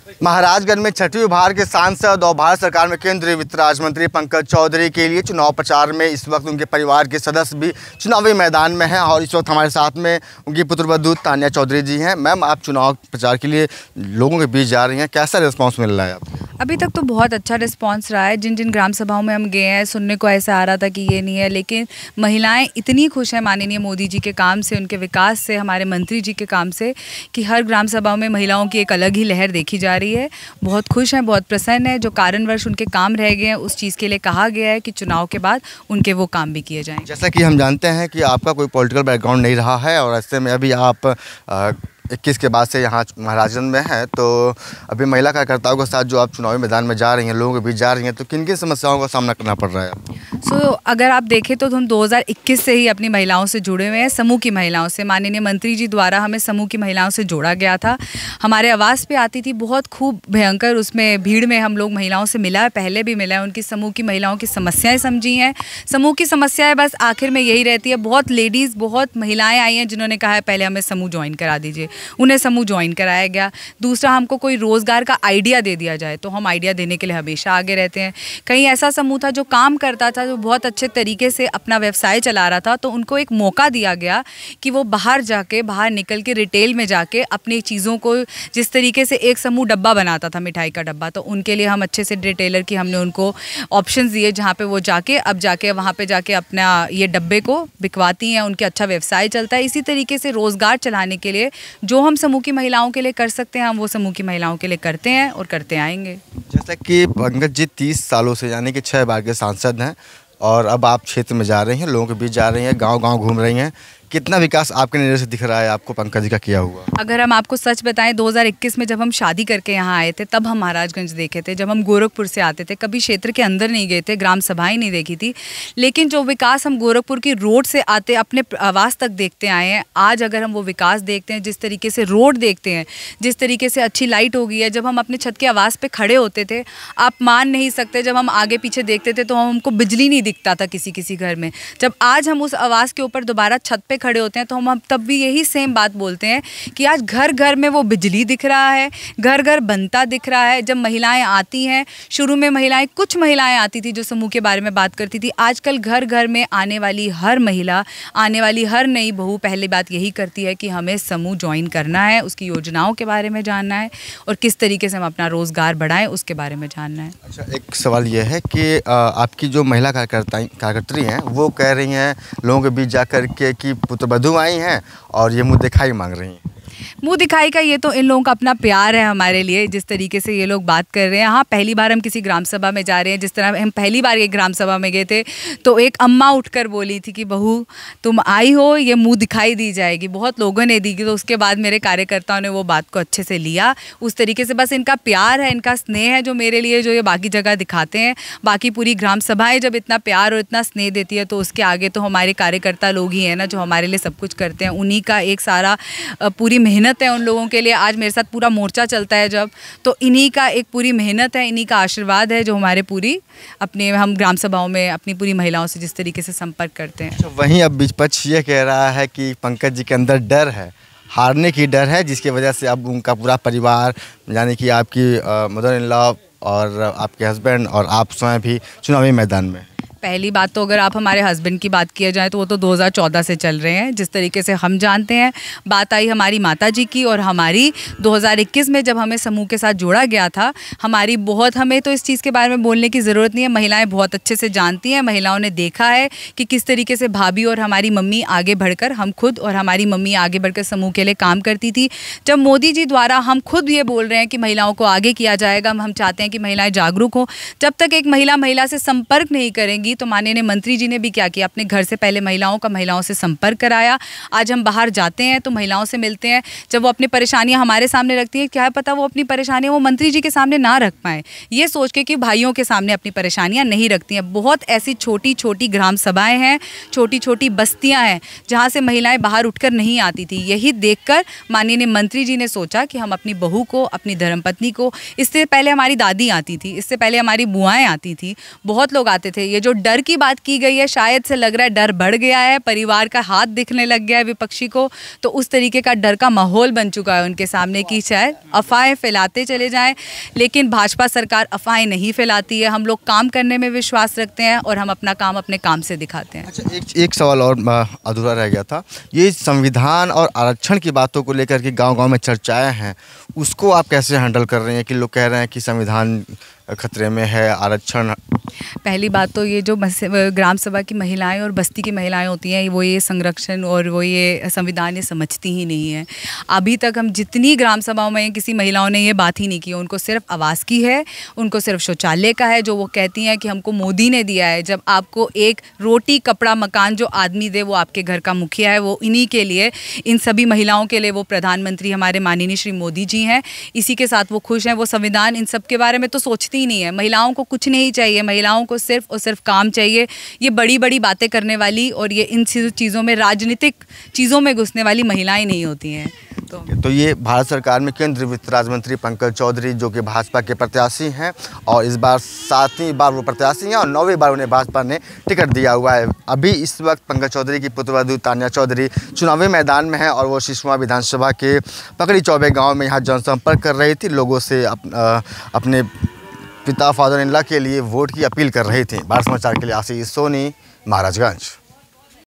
महाराजगंज में छठवीं बार के सांसद और भारत सरकार में केंद्रीय वित्त राज्य मंत्री पंकज चौधरी के लिए चुनाव प्रचार में इस वक्त उनके परिवार के सदस्य भी चुनावी मैदान में हैं और इस वक्त हमारे साथ में उनकी पुत्रवधू तान्या चौधरी जी हैं। मैम, आप चुनाव प्रचार के लिए लोगों के बीच जा रही हैं, कैसा रिस्पॉन्स मिल रहा है आपको? अभी तक तो बहुत अच्छा रिस्पांस रहा है। जिन जिन ग्राम सभाओं में हम गए हैं, सुनने को ऐसा आ रहा था कि ये नहीं है, लेकिन महिलाएं इतनी खुश हैं माननीय मोदी जी के काम से, उनके विकास से, हमारे मंत्री जी के काम से, कि हर ग्राम सभाओं में महिलाओं की एक अलग ही लहर देखी जा रही है। बहुत खुश हैं, बहुत प्रसन्न है। जो कारणवश उनके काम रह गए हैं, उस चीज़ के लिए कहा गया है कि चुनाव के बाद उनके वो काम भी किए जाएँ। जैसा कि हम जानते हैं कि आपका कोई पॉलिटिकल बैकग्राउंड नहीं रहा है और ऐसे में अभी आप 21 के बाद से यहाँ महाराजगंज में है, तो अभी महिला कार्यकर्ताओं के साथ जो आप चुनावी मैदान में जा रही हैं, लोगों के बीच जा रही हैं, तो किन किन समस्याओं का सामना करना पड़ रहा है? अगर आप देखें तो हम 2021 से ही अपनी महिलाओं से जुड़े हुए हैं, समूह की महिलाओं से। माननीय मंत्री जी द्वारा हमें समूह की महिलाओं से जोड़ा गया था। हमारे आवास पे आती थी, बहुत खूब भयंकर उसमें भीड़ में हम लोग महिलाओं से मिला है, पहले भी मिला है, उनकी समूह की महिलाओं की समस्याएं समझी हैं। समूह की समस्याएं बस आखिर में यही रहती है। बहुत लेडीज़, बहुत महिलाएँ आई हैं जिन्होंने कहा है पहले हमें समूह ज्वाइन करा दीजिए, उन्हें समूह ज्वाइन कराया गया। दूसरा, हमको कोई रोज़गार का आइडिया दे दिया जाए तो हम आइडिया देने के लिए हमेशा आगे रहते हैं। कहीं ऐसा समूह था जो काम करता था, जो बहुत अच्छे तरीके से अपना व्यवसाय चला रहा था, तो उनको एक मौका दिया गया कि वो बाहर निकल के रिटेल में जाके अपनी चीज़ों को, जिस तरीके से एक समूह डब्बा बनाता था, मिठाई का डब्बा, तो उनके लिए हम अच्छे से रिटेलर की हमने उनको ऑप्शंस दिए, जहाँ पे वो वहाँ पे जाके अपना ये डब्बे को बिकवाती हैं, उनके अच्छा व्यवसाय चलता है। इसी तरीके से रोज़गार चलाने के लिए जो हम समूह की महिलाओं के लिए कर सकते हैं, हम वो समूह की महिलाओं के लिए करते हैं और करते आएंगे। जैसा कि पंकज जी 30 सालों से यानी कि 6 बार के सांसद हैं और अब आप क्षेत्र में जा रही हैं, लोगों के बीच जा रही हैं, गांव-गांव घूम रही हैं, कितना विकास आपके नज़र से दिख रहा है आपको पंकज जी का किया हुआ? अगर हम आपको सच बताएं, 2021 में जब हम शादी करके यहाँ आए थे, तब हम महाराजगंज देखे थे। जब हम गोरखपुर से आते थे, कभी क्षेत्र के अंदर नहीं गए थे, ग्राम सभाएं नहीं देखी थी, लेकिन जो विकास हम गोरखपुर की रोड से आते अपने आवास तक देखते आए हैं, आज अगर हम वो विकास देखते हैं, जिस तरीके से रोड देखते हैं, जिस तरीके से अच्छी लाइट हो गई है। जब हम अपने छत के आवास पे खड़े होते थे, आप मान नहीं सकते, जब हम आगे पीछे देखते थे तो हमको बिजली नहीं दिखता था किसी किसी घर में। जब आज हम उस आवास के ऊपर दोबारा छत पे खड़े होते हैं, तो हम तब भी यही सेम बात बोलते हैं कि आज घर घर में वो बिजली दिख रहा है, घर घर बनता दिख रहा है। जब महिलाएं आती हैं, शुरू में कुछ महिलाएं आती थी जो समूह के बारे में बात करती थी, आजकल घर घर में आने वाली हर महिला, आने वाली हर नई बहू पहली बात यही करती है कि हमें समूह ज्वाइन करना है, उसकी योजनाओं के बारे में जानना है और किस तरीके से हम अपना रोज़गार बढ़ाएं उसके बारे में जानना है। अच्छा, एक सवाल यह है कि आपकी जो महिला कार्यकर्त्री हैं, वो कह रही हैं लोगों के बीच जाकर के कि पुत्रवधू आई हैं और ये मुँह दिखाई मांग रही हैं। मुँह दिखाई का ये तो इन लोगों का अपना प्यार है हमारे लिए, जिस तरीके से ये लोग बात कर रहे हैं। हाँ, पहली बार हम किसी ग्राम सभा में जा रहे हैं, जिस तरह हम पहली बार एक ग्राम सभा में गए थे तो एक अम्मा उठकर बोली थी कि बहू तुम आई हो, ये मुँह दिखाई दी जाएगी। बहुत लोगों ने दी, तो उसके बाद मेरे कार्यकर्ताओं ने वो बात को अच्छे से लिया। उस तरीके से बस इनका प्यार है, इनका स्नेह है जो मेरे लिए, जो ये बाकी जगह दिखाते हैं। बाकी पूरी ग्राम सभाएँ जब इतना प्यार और इतना स्नेह देती है, तो उसके आगे तो हमारे कार्यकर्ता लोग ही हैं ना, जो हमारे लिए सब कुछ करते हैं। उन्हीं का एक सारा पूरी मेहनत है उन लोगों के लिए। आज मेरे साथ पूरा मोर्चा चलता है जब, तो इन्हीं का एक पूरी मेहनत है, इन्हीं का आशीर्वाद है जो हमारे पूरी अपने हम ग्राम सभाओं में अपनी पूरी महिलाओं से जिस तरीके से संपर्क करते हैं। तो वहीं अब विपक्ष ये कह रहा है कि पंकज जी के अंदर डर है, हारने की डर है, जिसकी वजह से अब उनका पूरा परिवार यानी कि आपकी मदर इन लॉ और आपके हस्बैंड और आप स्वयं भी चुनावी मैदान में। पहली बात तो अगर आप हमारे हस्बैंड की बात किया जाए तो वो तो 2014 से चल रहे हैं, जिस तरीके से हम जानते हैं। बात आई हमारी माता जी की और हमारी 2021 में जब हमें समूह के साथ जोड़ा गया था, हमें तो इस चीज़ के बारे में बोलने की ज़रूरत नहीं है। महिलाएं बहुत अच्छे से जानती हैं, महिलाओं ने देखा है कि किस तरीके से भाभी और हमारी मम्मी आगे बढ़कर, हम खुद और हमारी मम्मी आगे बढ़कर समूह के लिए काम करती थी। जब मोदी जी द्वारा हम खुद ये बोल रहे हैं कि महिलाओं को आगे किया जाएगा, हम चाहते हैं कि महिलाएँ जागरूक हों। जब तक एक महिला से संपर्क नहीं करेंगी, तो माननीय मंत्री जी ने भी क्या किया, अपने घर से पहले महिलाओं से संपर्क कराया। आज हम बाहर जाते हैं तो महिलाओं से मिलते हैं, जब वो अपनी परेशानियां हमारे सामने रखती हैं, क्या है पता वो अपनी परेशानियां वो मंत्री जी के सामने ना रख पाएँ, ये सोच के कि भाइयों के सामने अपनी परेशानियां नहीं रखती हैं। बहुत ऐसी छोटी छोटी ग्राम सभाएँ हैं, छोटी छोटी बस्तियाँ हैं जहाँ से महिलाएँ बाहर उठकर नहीं आती थी। यही देखकर माननीय मंत्री जी ने सोचा कि हम अपनी बहू को, अपनी धर्मपत्नी को, इससे पहले हमारी दादी आती थी, इससे पहले हमारी बुआएँ आती थी, बहुत लोग आते थे। ये जो डर की बात की गई है, शायद से लग रहा है डर बढ़ गया है, परिवार का हाथ दिखने लग गया है विपक्षी को, तो उस तरीके का डर का माहौल बन चुका है उनके सामने कि शायद अफवाहें फैलाते चले जाएं। लेकिन भाजपा सरकार अफवाहें नहीं फैलाती है, हम लोग काम करने में विश्वास रखते हैं और हम अपना काम अपने काम से दिखाते हैं। अच्छा, एक सवाल और अधूरा रह गया था, ये संविधान और आरक्षण की बातों को लेकर के गांव-गांव में चर्चाएं हैं, उसको आप कैसे हैंडल कर रहे हैं कि लोग कह रहे हैं कि संविधान खतरे में है, आरक्षण? पहली बात तो ये जो ग्राम सभा की महिलाएं और बस्ती की महिलाएं होती हैं, वो ये संरक्षण और वो ये संविधान ये समझती ही नहीं है। अभी तक हम जितनी ग्राम सभाओं में किसी महिलाओं ने ये बात ही नहीं की, उनको सिर्फ आवास की है, उनको सिर्फ शौचालय का है, जो वो कहती हैं कि हमको मोदी ने दिया है। जब आपको एक रोटी कपड़ा मकान जो आदमी दे वो आपके घर का मुखिया है, वो इन्हीं के लिए, इन सभी महिलाओं के लिए वो प्रधानमंत्री हमारे माननीय श्री मोदी जी हैं, इसी के साथ वो खुश हैं। वो संविधान इन सब के बारे में तो सोचती ही नहीं है। महिलाओं को कुछ नहीं चाहिए, महिलाओं को सिर्फ और सिर्फ काम चाहिए। ये बड़ी बड़ी बातें करने वाली और ये इन चीज़ों में, राजनीतिक चीज़ों में घुसने वाली महिलाएं नहीं होती हैं। तो ये भारत सरकार में केंद्रीय वित्त राज्य मंत्री पंकज चौधरी, जो कि भाजपा के प्रत्याशी हैं और इस बार 7वीं बार वो प्रत्याशी हैं और 9वीं बार उन्हें भाजपा ने टिकट दिया हुआ है। अभी इस वक्त पंकज चौधरी की पुत्रवधू तान्या चौधरी चुनावी मैदान में है और वो सिसवा विधानसभा के पकड़ी चौबे गाँव में यहाँ जनसंपर्क कर रही थी, लोगों से अपने पिता फादर इन लॉ के लिए वोट की अपील कर रही थी। भारत समाचार के लिए आशीष सोनी, महाराजगंज।